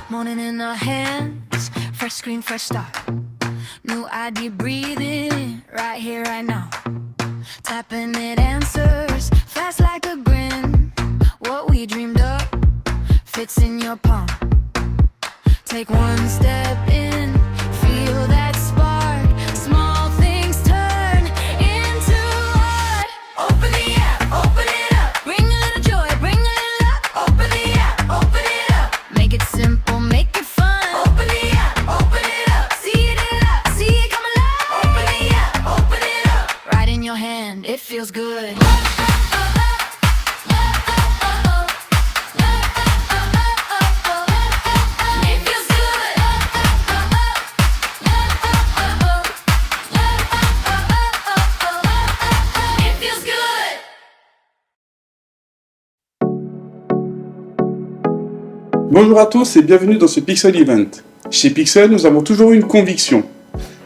Morning in our hands, fresh screen, fresh start. New idea breathing, right here, right now. Tapping it answers, fast like a grin. What we dreamed up, fits in your palm. Take one step in, feel that spark. Small things turn into art. Open the app, open it up. Bring a little joy, bring a little luck. Open the app, open it up. Make it simple, make it fun. Open the app, open it up. See it come alive. Open the app, open it up. Right in your hand, it feels good. Bonjour à tous et bienvenue dans ce Pixel Event. Chez Pixel, nous avons toujours eu une conviction.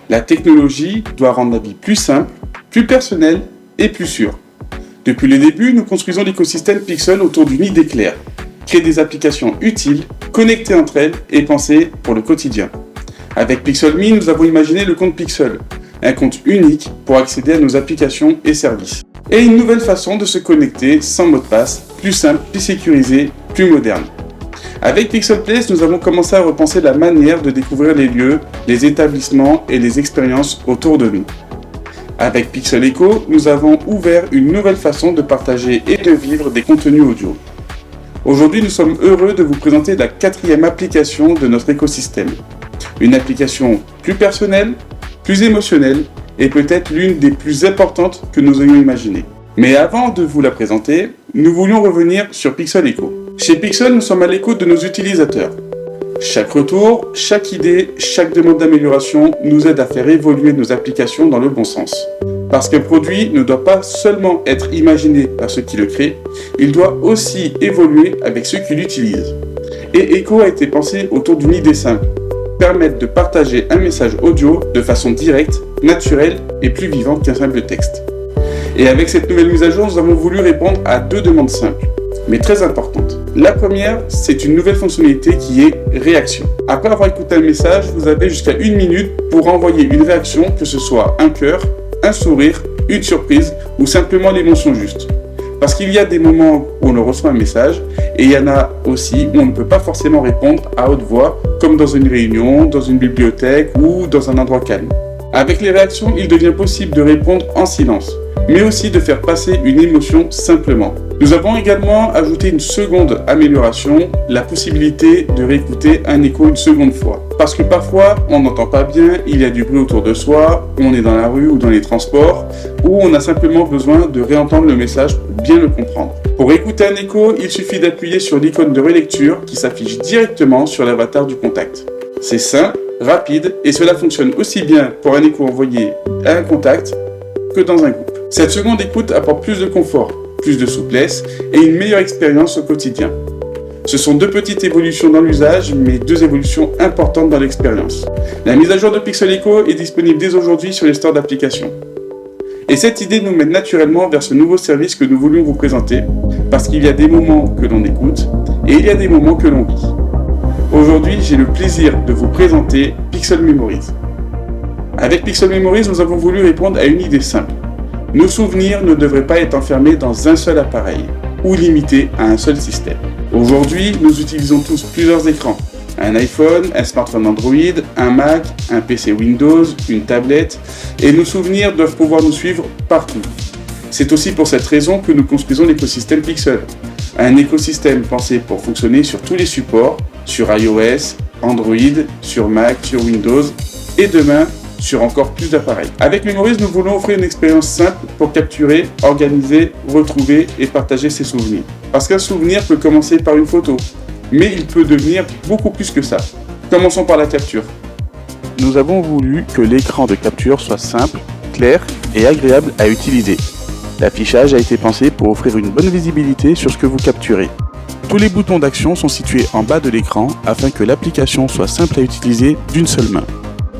La technologie doit rendre la vie plus simple, plus personnelle et plus sûre. Depuis le début, nous construisons l'écosystème Pixel autour d'une idée claire. Créer des applications utiles, connectées entre elles et pensées pour le quotidien. Avec PixelMe, nous avons imaginé le compte Pixel, un compte unique pour accéder à nos applications et services. Et une nouvelle façon de se connecter sans mot de passe, plus simple, plus sécurisé, plus moderne. Avec Pixel Place, nous avons commencé à repenser la manière de découvrir les lieux, les établissements et les expériences autour de nous. Avec Pixel Echo, nous avons ouvert une nouvelle façon de partager et de vivre des contenus audio. Aujourd'hui, nous sommes heureux de vous présenter la 4e application de notre écosystème. Une application plus personnelle, plus émotionnelle et peut-être l'une des plus importantes que nous ayons imaginées. Mais avant de vous la présenter, nous voulions revenir sur Pixel Echo. Chez Pixel, nous sommes à l'écoute de nos utilisateurs. Chaque retour, chaque idée, chaque demande d'amélioration nous aide à faire évoluer nos applications dans le bon sens. Parce qu'un produit ne doit pas seulement être imaginé par ceux qui le créent, il doit aussi évoluer avec ceux qui l'utilisent. Et Echo a été pensé autour d'une idée simple, permettre de partager un message audio de façon directe, naturelle et plus vivante qu'un simple texte. Et avec cette nouvelle mise à jour, nous avons voulu répondre à 2 demandes simples, mais très importantes. La première, c'est une nouvelle fonctionnalité qui est réaction. Après avoir écouté un message, vous avez jusqu'à 1 minute pour envoyer une réaction, que ce soit un cœur, un sourire, une surprise ou simplement l'émotion juste. Parce qu'il y a des moments où on reçoit un message et il y en a aussi où on ne peut pas forcément répondre à haute voix, comme dans une réunion, dans une bibliothèque ou dans un endroit calme. Avec les réactions, il devient possible de répondre en silence, mais aussi de faire passer une émotion simplement. Nous avons également ajouté une seconde amélioration, la possibilité de réécouter un écho une seconde fois. Parce que parfois, on n'entend pas bien, il y a du bruit autour de soi, on est dans la rue ou dans les transports, ou on a simplement besoin de réentendre le message pour bien le comprendre. Pour écouter un écho, il suffit d'appuyer sur l'icône de relecture qui s'affiche directement sur l'avatar du contact. C'est simple, rapide, et cela fonctionne aussi bien pour un écho envoyé à un contact que dans un groupe. Cette seconde écoute apporte plus de confort, plus de souplesse et une meilleure expérience au quotidien. Ce sont 2 petites évolutions dans l'usage, mais 2 évolutions importantes dans l'expérience. La mise à jour de Pixel Echo est disponible dès aujourd'hui sur les stores d'applications. Et cette idée nous mène naturellement vers ce nouveau service que nous voulions vous présenter, parce qu'il y a des moments que l'on écoute et il y a des moments que l'on vit. Aujourd'hui, j'ai le plaisir de vous présenter Pixel Memories. Avec Pixel Memories, nous avons voulu répondre à une idée simple. Nos souvenirs ne devraient pas être enfermés dans un seul appareil ou limités à un seul système. Aujourd'hui, nous utilisons tous plusieurs écrans. Un iPhone, un smartphone Android, un Mac, un PC Windows, une tablette, et nos souvenirs doivent pouvoir nous suivre partout. C'est aussi pour cette raison que nous construisons l'écosystème Pixel. Un écosystème pensé pour fonctionner sur tous les supports, sur iOS, Android, sur Mac, sur Windows, et demain, sur encore plus d'appareils. Avec Memories, nous voulons offrir une expérience simple pour capturer, organiser, retrouver et partager ses souvenirs. Parce qu'un souvenir peut commencer par une photo, mais il peut devenir beaucoup plus que ça. Commençons par la capture. nous avons voulu que l'écran de capture soit simple, clair et agréable à utiliser. L'affichage a été pensé pour offrir une bonne visibilité sur ce que vous capturez. Tous les boutons d'action sont situés en bas de l'écran afin que l'application soit simple à utiliser d'une seule main.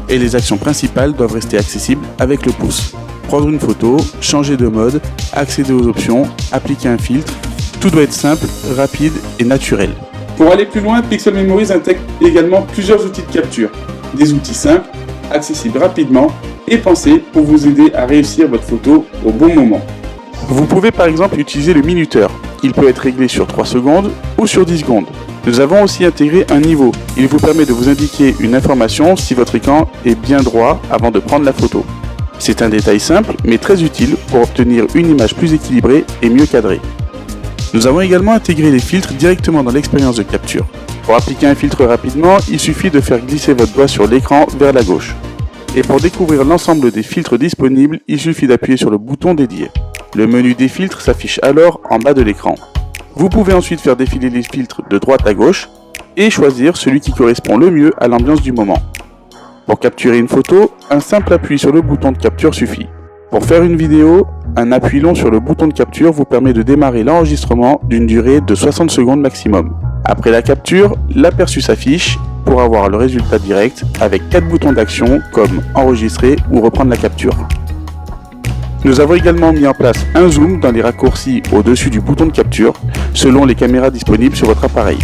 Et les actions principales doivent rester accessibles avec le pouce. Prendre une photo, changer de mode, accéder aux options, appliquer un filtre, tout doit être simple, rapide et naturel. Pour aller plus loin, Pixel Memories intègre également plusieurs outils de capture. Des outils simples, accessibles rapidement et pensés pour vous aider à réussir votre photo au bon moment. Vous pouvez par exemple utiliser le minuteur. Il peut être réglé sur 3 secondes ou sur 10 secondes. Nous avons aussi intégré un niveau. Il vous permet de vous indiquer une information si votre écran est bien droit avant de prendre la photo. C'est un détail simple mais très utile pour obtenir une image plus équilibrée et mieux cadrée. Nous avons également intégré les filtres directement dans l'expérience de capture. Pour appliquer un filtre rapidement, il suffit de faire glisser votre doigt sur l'écran vers la gauche. Et pour découvrir l'ensemble des filtres disponibles, il suffit d'appuyer sur le bouton dédié. Le menu des filtres s'affiche alors en bas de l'écran. Vous pouvez ensuite faire défiler les filtres de droite à gauche et choisir celui qui correspond le mieux à l'ambiance du moment. Pour capturer une photo, un simple appui sur le bouton de capture suffit. Pour faire une vidéo, un appui long sur le bouton de capture vous permet de démarrer l'enregistrement d'une durée de 60 secondes maximum. Après la capture, l'aperçu s'affiche pour avoir le résultat direct avec 4 boutons d'action comme enregistrer ou reprendre la capture. Nous avons également mis en place un zoom dans les raccourcis au-dessus du bouton de capture selon les caméras disponibles sur votre appareil.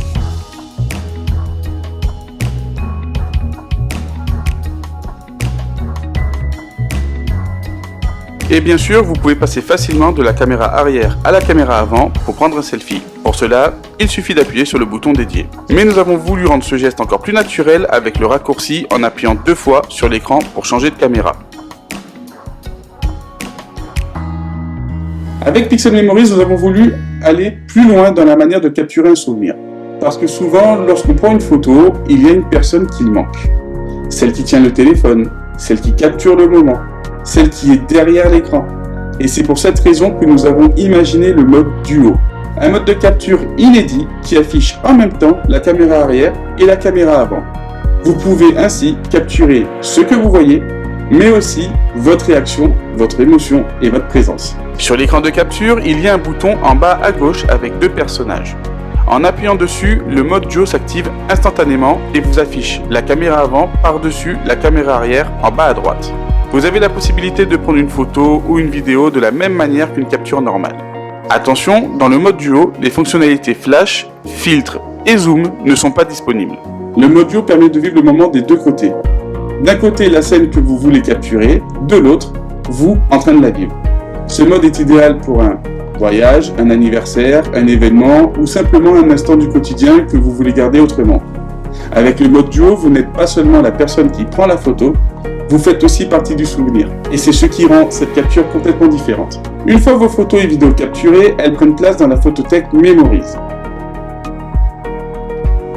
Et bien sûr, vous pouvez passer facilement de la caméra arrière à la caméra avant pour prendre un selfie. Pour cela, il suffit d'appuyer sur le bouton dédié. Mais nous avons voulu rendre ce geste encore plus naturel avec le raccourci en appuyant 2 fois sur l'écran pour changer de caméra. Avec Pixel Memories, nous avons voulu aller plus loin dans la manière de capturer un souvenir. Parce que souvent, lorsqu'on prend une photo, il y a une personne qui manque. Celle qui tient le téléphone, celle qui capture le moment, celle qui est derrière l'écran. Et c'est pour cette raison que nous avons imaginé le mode duo. Un mode de capture inédit qui affiche en même temps la caméra arrière et la caméra avant. Vous pouvez ainsi capturer ce que vous voyez, mais aussi votre réaction, votre émotion et votre présence. Sur l'écran de capture, il y a un bouton en bas à gauche avec 2 personnages. En appuyant dessus, le mode duo s'active instantanément et vous affiche la caméra avant par-dessus la caméra arrière en bas à droite. Vous avez la possibilité de prendre une photo ou une vidéo de la même manière qu'une capture normale. Attention, dans le mode duo, les fonctionnalités flash, filtre et zoom ne sont pas disponibles. Le mode duo permet de vivre le moment des 2 côtés. D'un côté, la scène que vous voulez capturer, de l'autre, vous en train de la vivre. Ce mode est idéal pour un voyage, un anniversaire, un événement ou simplement un instant du quotidien que vous voulez garder autrement. Avec le mode duo, vous n'êtes pas seulement la personne qui prend la photo, vous faites aussi partie du souvenir. Et c'est ce qui rend cette capture complètement différente. Une fois vos photos et vidéos capturées, elles prennent place dans la photothèque Memories.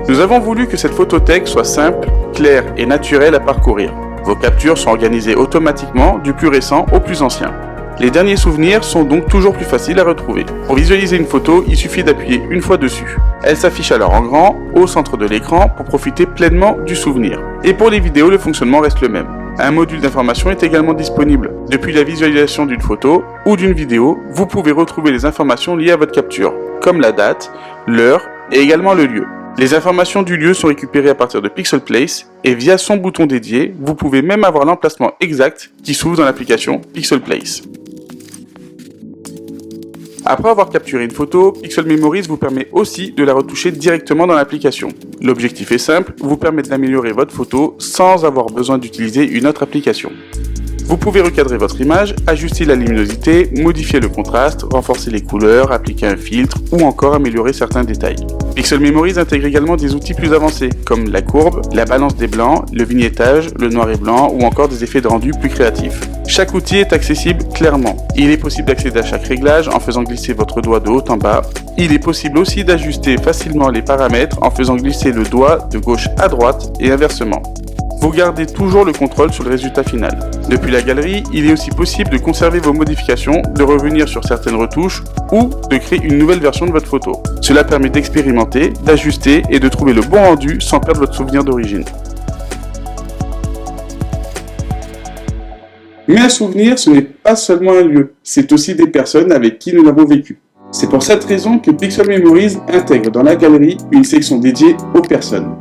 Nous avons voulu que cette photothèque soit simple, claire et naturelle à parcourir. Vos captures sont organisées automatiquement du plus récent au plus ancien. Les derniers souvenirs sont donc toujours plus faciles à retrouver. Pour visualiser une photo, il suffit d'appuyer une fois dessus. Elle s'affiche alors en grand, au centre de l'écran, pour profiter pleinement du souvenir. Et pour les vidéos, le fonctionnement reste le même. Un module d'information est également disponible. Depuis la visualisation d'une photo ou d'une vidéo, vous pouvez retrouver les informations liées à votre capture, comme la date, l'heure et également le lieu. Les informations du lieu sont récupérées à partir de Pixel Place et via son bouton dédié, vous pouvez même avoir l'emplacement exact qui s'ouvre dans l'application Pixel Place. Après avoir capturé une photo, Pixel Memories vous permet aussi de la retoucher directement dans l'application. L'objectif est simple, vous permet d'améliorer votre photo sans avoir besoin d'utiliser une autre application. Vous pouvez recadrer votre image, ajuster la luminosité, modifier le contraste, renforcer les couleurs, appliquer un filtre ou encore améliorer certains détails. Pixel Memories intègre également des outils plus avancés comme la courbe, la balance des blancs, le vignettage, le noir et blanc ou encore des effets de rendu plus créatifs. Chaque outil est accessible clairement. Il est possible d'accéder à chaque réglage en faisant glisser votre doigt de haut en bas. Il est possible aussi d'ajuster facilement les paramètres en faisant glisser le doigt de gauche à droite et inversement. Vous gardez toujours le contrôle sur le résultat final. Depuis la galerie, il est aussi possible de conserver vos modifications, de revenir sur certaines retouches ou de créer une nouvelle version de votre photo. Cela permet d'expérimenter, d'ajuster et de trouver le bon rendu sans perdre votre souvenir d'origine. Mais un souvenir, ce n'est pas seulement un lieu, c'est aussi des personnes avec qui nous l'avons vécu. C'est pour cette raison que Pixel Memories intègre dans la galerie une section dédiée aux personnes.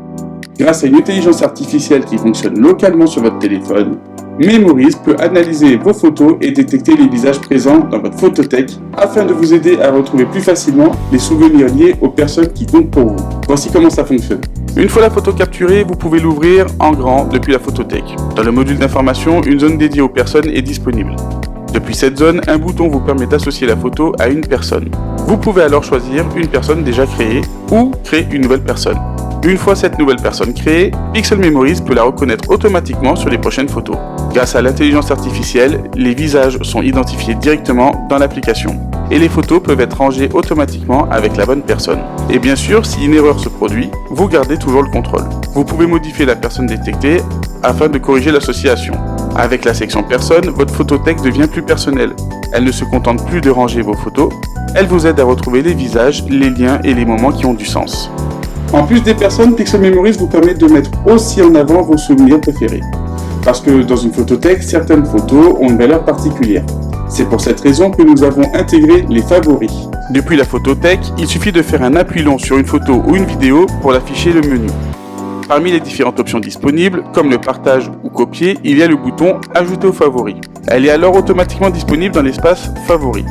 Grâce à une intelligence artificielle qui fonctionne localement sur votre téléphone, Memories peut analyser vos photos et détecter les visages présents dans votre photothèque afin de vous aider à retrouver plus facilement les souvenirs liés aux personnes qui comptent pour vous. Voici comment ça fonctionne. Une fois la photo capturée, vous pouvez l'ouvrir en grand depuis la photothèque. Dans le module d'information, une zone dédiée aux personnes est disponible. Depuis cette zone, un bouton vous permet d'associer la photo à une personne. Vous pouvez alors choisir une personne déjà créée ou créer une nouvelle personne. Une fois cette nouvelle personne créée, Pixel Memories peut la reconnaître automatiquement sur les prochaines photos. Grâce à l'intelligence artificielle, les visages sont identifiés directement dans l'application et les photos peuvent être rangées automatiquement avec la bonne personne. Et bien sûr, si une erreur se produit, vous gardez toujours le contrôle. Vous pouvez modifier la personne détectée afin de corriger l'association. Avec la section personne, votre photothèque devient plus personnelle. Elle ne se contente plus de ranger vos photos, elle vous aide à retrouver les visages, les liens et les moments qui ont du sens. En plus des personnes, Pixel Memories vous permet de mettre aussi en avant vos souvenirs préférés. Parce que dans une photothèque, certaines photos ont une valeur particulière. C'est pour cette raison que nous avons intégré les favoris. Depuis la photothèque, il suffit de faire un appui long sur une photo ou une vidéo pour l'afficher le menu. Parmi les différentes options disponibles, comme le partage ou copier, il y a le bouton « Ajouter aux favoris ». Elle est alors automatiquement disponible dans l'espace « Favoris ».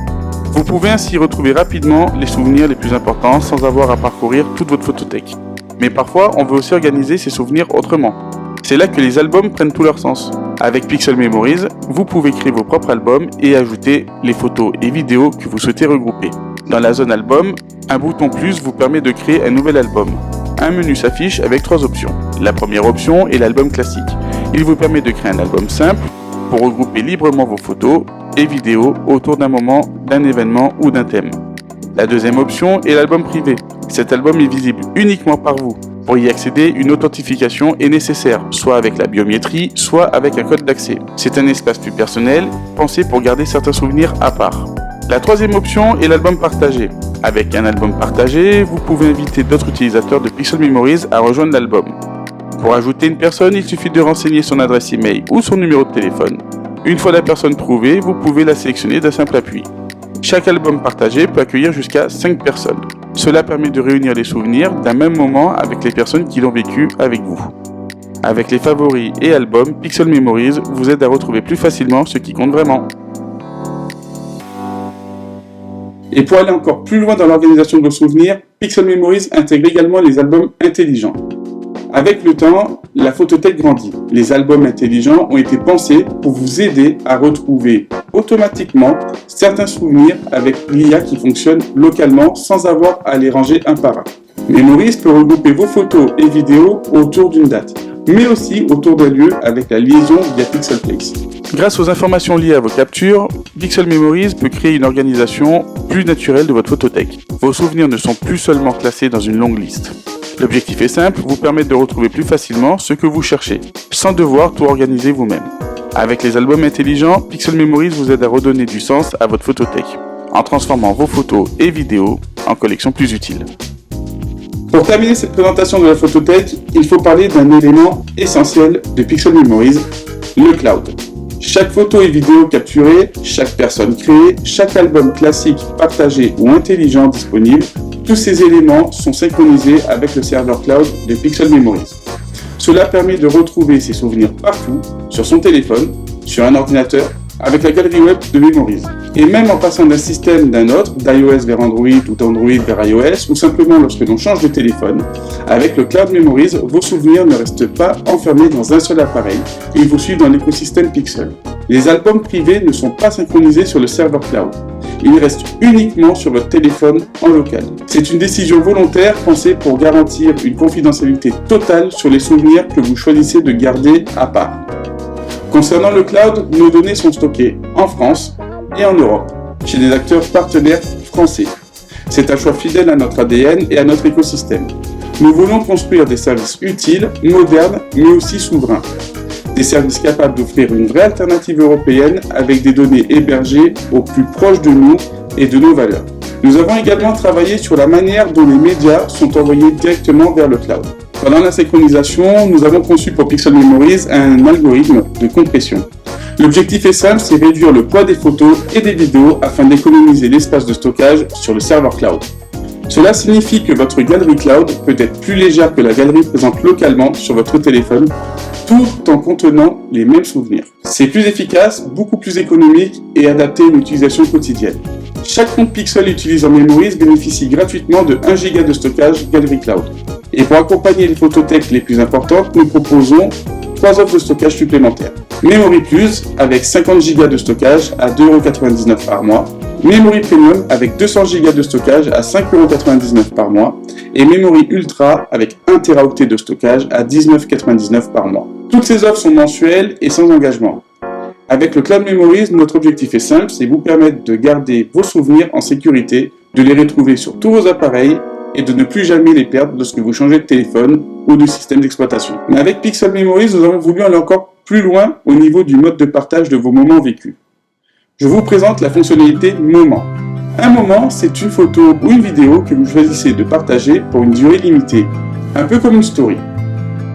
Vous pouvez ainsi retrouver rapidement les souvenirs les plus importants sans avoir à parcourir toute votre photothèque. Mais parfois, on veut aussi organiser ses souvenirs autrement. C'est là que les albums prennent tout leur sens. Avec Pixel Memories, vous pouvez créer vos propres albums et ajouter les photos et vidéos que vous souhaitez regrouper. Dans la zone album, un bouton plus vous permet de créer un nouvel album. Un menu s'affiche avec 3 options. La première option est l'album classique. Il vous permet de créer un album simple pour regrouper librement vos photos et vidéos autour d'un moment, d'un événement ou d'un thème. La deuxième option est l'album privé. Cet album est visible uniquement par vous. Pour y accéder, une authentification est nécessaire, soit avec la biométrie, soit avec un code d'accès. C'est un espace plus personnel, pensé pour garder certains souvenirs à part. La troisième option est l'album partagé. Avec un album partagé, vous pouvez inviter d'autres utilisateurs de Pixel Memories à rejoindre l'album. Pour ajouter une personne, il suffit de renseigner son adresse email ou son numéro de téléphone. Une fois la personne trouvée, vous pouvez la sélectionner d'un simple appui. Chaque album partagé peut accueillir jusqu'à 5 personnes. Cela permet de réunir les souvenirs d'un même moment avec les personnes qui l'ont vécu avec vous. Avec les favoris et albums, Pixel Memories vous aide à retrouver plus facilement ce qui compte vraiment. Et pour aller encore plus loin dans l'organisation de vos souvenirs, Pixel Memories intègre également les albums intelligents. Avec le temps, la photothèque grandit. Les albums intelligents ont été pensés pour vous aider à retrouver automatiquement certains souvenirs avec l'IA qui fonctionne localement sans avoir à les ranger un par un. Memories peut regrouper vos photos et vidéos autour d'une date, mais aussi autour d'un lieu avec la liaison via Pixel Place. Grâce aux informations liées à vos captures, Pixel Memories peut créer une organisation plus naturelle de votre photothèque. Vos souvenirs ne sont plus seulement classés dans une longue liste. L'objectif est simple, vous permettre de retrouver plus facilement ce que vous cherchez, sans devoir tout organiser vous-même. Avec les albums intelligents, Pixel Memories vous aide à redonner du sens à votre photothèque, en transformant vos photos et vidéos en collections plus utiles. Pour terminer cette présentation de la photothèque, il faut parler d'un élément essentiel de Pixel Memories, le cloud. Chaque photo et vidéo capturée, chaque personne créée, chaque album classique, partagé ou intelligent disponible, tous ces éléments sont synchronisés avec le serveur cloud de Pixel Memories. Cela permet de retrouver ses souvenirs partout, sur son téléphone, sur un ordinateur, avec la galerie web de Memories. Et même en passant d'un système d'un autre, d'iOS vers Android ou d'Android vers iOS, ou simplement lorsque l'on change de téléphone, avec le Cloud Memories, vos souvenirs ne restent pas enfermés dans un seul appareil, ils vous suivent dans l'écosystème Pixel. Les albums privés ne sont pas synchronisés sur le serveur cloud. Ils restent uniquement sur votre téléphone en local. C'est une décision volontaire pensée pour garantir une confidentialité totale sur les souvenirs que vous choisissez de garder à part. Concernant le cloud, nos données sont stockées en France et en Europe, chez des acteurs partenaires français. C'est un choix fidèle à notre ADN et à notre écosystème. Nous voulons construire des services utiles, modernes, mais aussi souverains. Des services capables d'offrir une vraie alternative européenne avec des données hébergées au plus proche de nous et de nos valeurs. Nous avons également travaillé sur la manière dont les médias sont envoyés directement vers le cloud. Pendant la synchronisation, nous avons conçu pour Pixel Memories un algorithme de compression. L'objectif est simple, c'est réduire le poids des photos et des vidéos afin d'économiser l'espace de stockage sur le serveur cloud. Cela signifie que votre galerie cloud peut être plus légère que la galerie présente localement sur votre téléphone, tout en contenant les mêmes souvenirs. C'est plus efficace, beaucoup plus économique et adapté à une utilisation quotidienne. Chaque compte Pixel utilisant Memories bénéficie gratuitement de 1 Go de stockage Galerie Cloud. Et pour accompagner les photothèques les plus importantes, nous proposons 3 offres de stockage supplémentaires. Memory Plus avec 50 Go de stockage à 2,99 € par mois. Memory Premium avec 200 Go de stockage à 5,99 € par mois. Et Memory Ultra avec 1 Teraoctet de stockage à 19,99 € par mois. Toutes ces offres sont mensuelles et sans engagement. Avec le Cloud Memories, notre objectif est simple, c'est vous permettre de garder vos souvenirs en sécurité, de les retrouver sur tous vos appareils et de ne plus jamais les perdre lorsque vous changez de téléphone ou de système d'exploitation. Mais avec Pixel Memories, nous avons voulu aller encore plus loin au niveau du mode de partage de vos moments vécus. Je vous présente la fonctionnalité Moment. Un moment, c'est une photo ou une vidéo que vous choisissez de partager pour une durée limitée, un peu comme une story,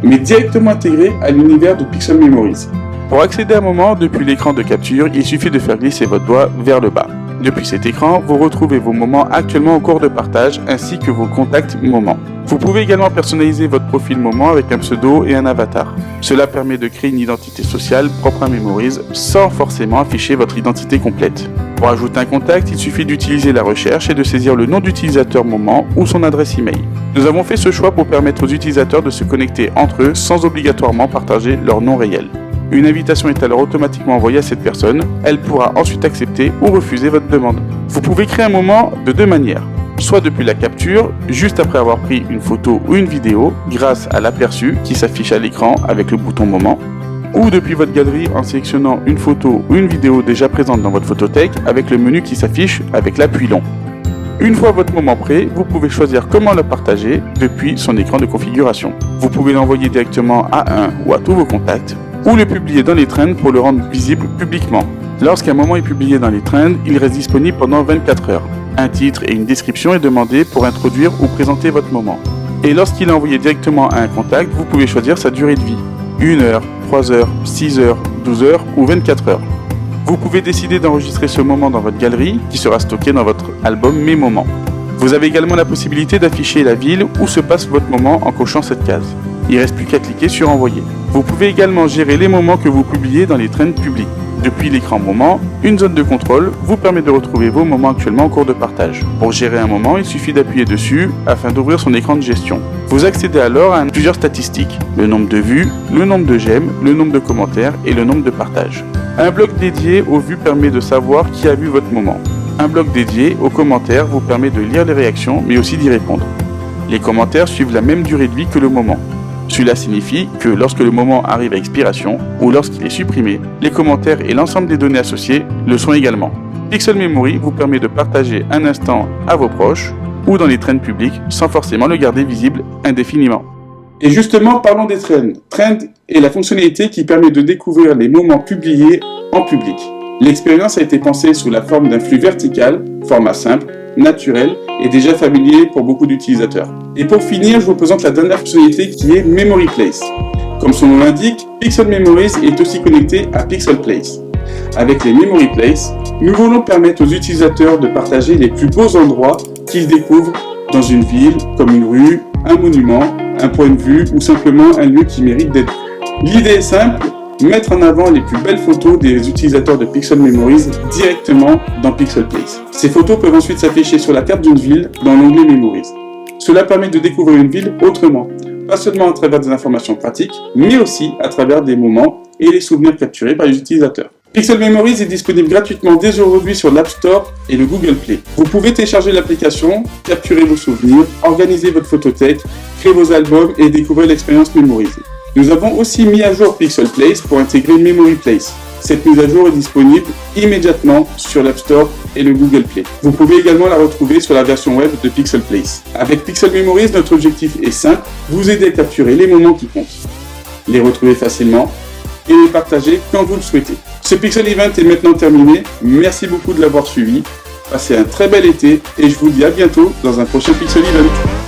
mais directement intégrée à l'univers de Pixel Memories. Pour accéder à un moment depuis l'écran de capture, il suffit de faire glisser votre doigt vers le bas. Depuis cet écran, vous retrouvez vos moments actuellement en cours de partage ainsi que vos contacts moments. Vous pouvez également personnaliser votre profil moment avec un pseudo et un avatar. Cela permet de créer une identité sociale propre à Memories sans forcément afficher votre identité complète. Pour ajouter un contact, il suffit d'utiliser la recherche et de saisir le nom d'utilisateur moment ou son adresse email. Nous avons fait ce choix pour permettre aux utilisateurs de se connecter entre eux sans obligatoirement partager leur nom réel. Une invitation est alors automatiquement envoyée à cette personne. Elle pourra ensuite accepter ou refuser votre demande. Vous pouvez créer un moment de deux manières. Soit depuis la capture, juste après avoir pris une photo ou une vidéo, grâce à l'aperçu qui s'affiche à l'écran avec le bouton moment, ou depuis votre galerie en sélectionnant une photo ou une vidéo déjà présente dans votre photothèque avec le menu qui s'affiche avec l'appui long. Une fois votre moment prêt, vous pouvez choisir comment le partager depuis son écran de configuration. Vous pouvez l'envoyer directement à un ou à tous vos contacts, ou le publier dans les trends pour le rendre visible publiquement. Lorsqu'un moment est publié dans les trends, il reste disponible pendant 24 heures. Un titre et une description est demandé pour introduire ou présenter votre moment. Et lorsqu'il est envoyé directement à un contact, vous pouvez choisir sa durée de vie. 1 heure, 3 heures, 6 heures, 12 heures ou 24 heures. Vous pouvez décider d'enregistrer ce moment dans votre galerie qui sera stocké dans votre album Mes moments. Vous avez également la possibilité d'afficher la ville où se passe votre moment en cochant cette case. Il ne reste plus qu'à cliquer sur Envoyer. Vous pouvez également gérer les moments que vous publiez dans les trends publics. Depuis l'écran moment, une zone de contrôle vous permet de retrouver vos moments actuellement en cours de partage. Pour gérer un moment, il suffit d'appuyer dessus afin d'ouvrir son écran de gestion. Vous accédez alors à plusieurs statistiques, le nombre de vues, le nombre de j'aime, le nombre de commentaires et le nombre de partages. Un bloc dédié aux vues permet de savoir qui a vu votre moment. Un bloc dédié aux commentaires vous permet de lire les réactions mais aussi d'y répondre. Les commentaires suivent la même durée de vie que le moment. Cela signifie que lorsque le moment arrive à expiration ou lorsqu'il est supprimé, les commentaires et l'ensemble des données associées le sont également. Pixel Memory vous permet de partager un instant à vos proches ou dans les trends publics sans forcément le garder visible indéfiniment. Et justement, parlons des trends. Trend est la fonctionnalité qui permet de découvrir les moments publiés en public. L'expérience a été pensée sous la forme d'un flux vertical, format simple, naturel et déjà familier pour beaucoup d'utilisateurs. Et pour finir, je vous présente la dernière fonctionnalité qui est Memory Place. Comme son nom l'indique, Pixel Memories est aussi connecté à Pixel Place. Avec les Memory Place, nous voulons permettre aux utilisateurs de partager les plus beaux endroits qu'ils découvrent dans une ville, comme une rue, un monument, un point de vue ou simplement un lieu qui mérite d'être vu. L'idée est simple, mettre en avant les plus belles photos des utilisateurs de Pixel Memories directement dans Pixel Place. Ces photos peuvent ensuite s'afficher sur la carte d'une ville dans l'onglet Memories. Cela permet de découvrir une ville autrement, pas seulement à travers des informations pratiques, mais aussi à travers des moments et les souvenirs capturés par les utilisateurs. Pixel Memories est disponible gratuitement dès aujourd'hui sur l'App Store et le Google Play. Vous pouvez télécharger l'application, capturer vos souvenirs, organiser votre photothèque, créer vos albums et découvrir l'expérience Memories. Nous avons aussi mis à jour Pixel Place pour intégrer Memory Place. Cette mise à jour est disponible immédiatement sur l'App Store et le Google Play. Vous pouvez également la retrouver sur la version web de Pixel Place. Avec Pixel Memories, notre objectif est simple, vous aider à capturer les moments qui comptent, les retrouver facilement et les partager quand vous le souhaitez. Ce Pixel Event est maintenant terminé. Merci beaucoup de l'avoir suivi. Passez un très bel été et je vous dis à bientôt dans un prochain Pixel Event.